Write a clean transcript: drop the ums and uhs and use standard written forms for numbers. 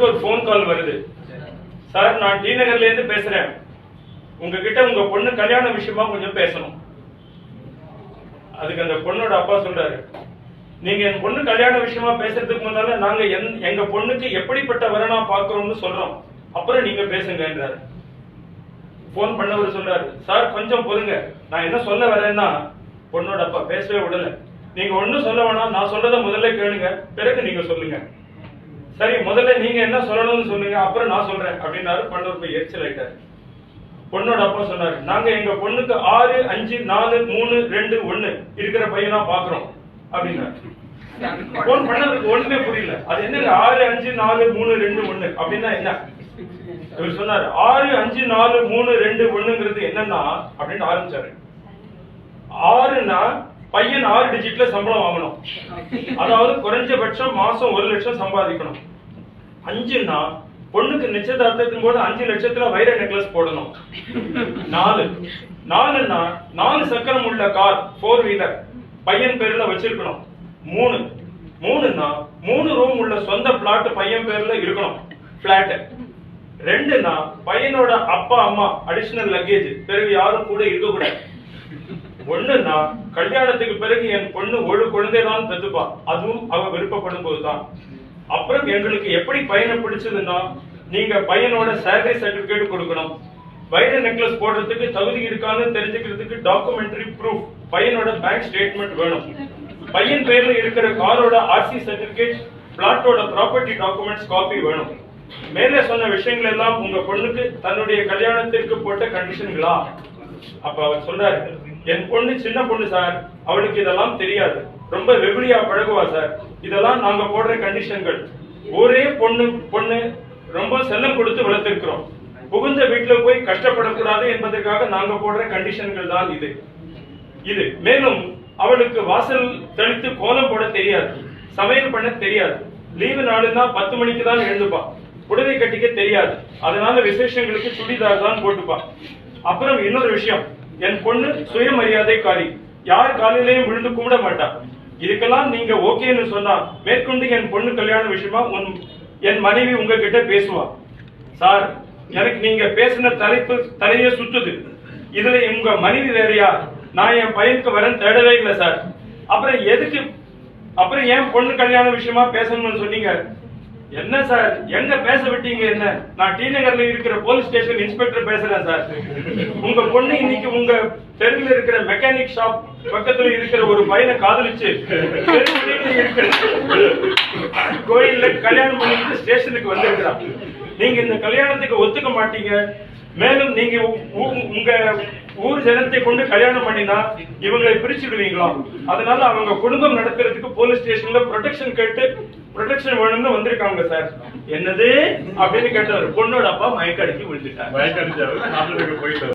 பண்டருக்கு ஒரு phone call வருது. Sir, நான் டி நகர்ல இருந்து பேசுறேன், உங்ககிட்ட உங்க பொண்ணு கல்யாண விஷயமா கொஞ்சம் பேசணும். அதுக்கு அந்த பொண்ணோட அப்பா சொல்றாரு, நீங்க என் பொண்ணு கல்யாண விஷயமா பேசுறதுக்கு முன்னால நாங்க எங்க பொண்ணுக்கு எப்படிப்பட்ட வரனா பாக்குறோம்னு சொல்றோம், அப்புறம் நீங்க பேசுங்கன்றாரு. போன் பண்ணவர் சொல்றாரு, சார் கொஞ்சம் பொறுங்க, நான் என்ன சொல்ல வரேன்னா, பொண்ணோட அப்பா பேசவே விடல, நீங்க ஒண்ணும் சொல்ல வேணாம், நான் சொல்றத முதல்ல கேளுங்க, பிறகு நீங்க சொல்லுங்க. சரி, முதல்ல நீங்க என்ன சொல்லணும்னு சொல்லுங்க, அப்புறம் நான் சொல்றேன் அப்படின்னாரு. பண்ணவர் போய் எரிச்சல் ஆயிட்டாரு. பொண்ணோட அப்பா சொன்னாரு, நாங்க எங்க பொண்ணுக்கு 6, 5, 4, 3, 2, 1 இருக்கிற பையனா பாக்குறோம் அப்படின்னாரு. போன் பண்ணதுக்கு ஒண்ணுமே புரியல. அது என்னங்க 6, 5, 4, 3, 2, 1 அப்படின்னா என்ன? இவர் சொன்னாரு, 6, 5, 4, 3, 2, 1ங்கிறது என்னன்னா அப்படின்னு ஆரம்பிச்சாரு. 6னா பையன் 6 டிஜிட்ல சம்பளம் வாங்கணும், அதாவது குறைஞ்சபட்சம் மாசம் 1 லட்சம் சம்பாதிக்கணும். 5னா பொண்ணுக்கு நிச்சயதார்த்தத்தின் போது 5 லட்சத்துல வைர நெக்லஸ் போடணும். 4னா 4 சக்கரம் உள்ள கார் 4 வீலர் பையன் பேர்ல வச்சிருக்கணும். 3னா 3 ரூம் உள்ள சொந்த பிளாட் பையன் பேர்ல இருக்கணும், பிளாட். 2னா பையனோட அப்பா அம்மா அடிஷனல் லக்கேஜ், பிறகு யாரும் கூட இருக்க கூடாது. 1னா கல்யாணத்துக்கு பிறகு என் பொண்ணு ஒரு குழந்தைதான் பெத்துப்பா, அதுவும் அவ விருப்பப்படும் போதுதான். அப்புறம் எங்களுக்கு எப்படி பையனை பிடிச்சதுன்னா, நீங்க பையனோட சேலரி சர்டிபிகேட் கொடுக்கணும், வைர நெக்லஸ் போடுறதுக்கு தகுதி இருக்கான்னு தெரிஞ்சுக்கிறதுக்கு டாக்குமெண்டரி ப்ரூஃப், பையனோட பேங்க் ஸ்டேட்மெண்ட் வேணும், பையன் பேர்ல இருக்கிற காரோட ஆர்சி சர்டிபிகேட், பிளாட்டோட ப்ராப்பர்ட்டி டாக்குமெண்ட்ஸ் காப்பி வேணும். மேலே சொன்ன விஷயங்கள் எல்லாம் உங்க பொண்ணுக்கு தன்னுடைய கல்யாணத்திற்கு போட்ட கண்டிஷன்களா? அப்ப அவர் சொல்றாரு, என் பொண்ணு சின்ன பொண்ணு சார், அவளுக்கு இதெல்லாம் தெரியாது, ரொம்ப வெகுளியா பழகுவா சார், இதெல்லாம் நாங்க போடுற கண்டிஷன்கள். ஒரே பொண்ணு ரொம்ப செல்லம் கொடுத்து வளர்த்திருக்கிறோம், புகுந்த வீட்டுல போய் கஷ்டப்படக்கூடாது என்பதற்காக நாங்க போடுற கண்டிஷன்கள் தான் இது. மேலும் அவளுக்கு வாசல் தெளித்து கோலம் போட தெரியாது, சமையல் பண்ண தெரியாது, லீவு நாளுன்னா 10 மணிக்கு தான் எழுந்துப்பா, புடவை கட்டிக்க தெரியாது, அதனால விசேஷங்களுக்கு சுடிதார் தான் போட்டுப்பா. அப்புறம் இன்னொரு விஷயம், என் பொண்ணு சுயமரியாதைக்காரி, யார் காலையிலையும் விழுந்து கும்பிட மாட்டா. இதுக்கெல்லாம் நீங்க ஓகேன்னு சொன்னா மேற்கொண்டு என் பொண்ணு கல்யாண விஷயமா என் மனைவி உங்ககிட்ட பேசுவா. சார், எனக்கு நீங்க பேசின தலையே சுத்துது, இதுல உங்க மனைவி வேறையா? நான் என் பையனுக்கு வரேன் தேடவே இல்லை சார். அப்புறம் ஏன் பொண்ணு கல்யாண விஷயமா பேசணும்னு சொன்னீங்க? என்ன சார், எங்க பேச விட்டீங்க? என்ன, நான் டி நகர்ல இருக்கிற போலீஸ் ஸ்டேஷன் இன்ஸ்பெக்டர் பேசுறேன் சார். உங்க பொண்ணு இன்னைக்கு உங்க தெருவில் இருக்கிற மெக்கானிக் ஷாப் பக்கத்துல இருக்கிற ஒரு பையனை காதலிச்சு இருக்கிற கோயில்ல கல்யாணம் பண்ணிட்டு ஸ்டேஷனுக்கு வந்திருக்கிறான். நீங்க இந்த கல்யாணத்துக்கு ஒத்துக்க மாட்டீங்க. மேலும் நீங்க உங்க ஊர் ஜனத்தை கொண்டு கல்யாணம் பண்ணினா இவங்களை பிரிச்சுடுவீங்களா? அதனால அவங்க குடும்பம் நடத்துறதுக்கு போலீஸ் ஸ்டேஷன்ல ப்ரொடெக்ஷன் கேட்டு ப்ரொடெக்ஷன் வேணும்னு வந்திருக்காங்க சார். என்னது அப்படின்னு கேட்டவர் பொண்ணோட அப்பா மயக்க அடிச்சு விழுந்துட்டார்.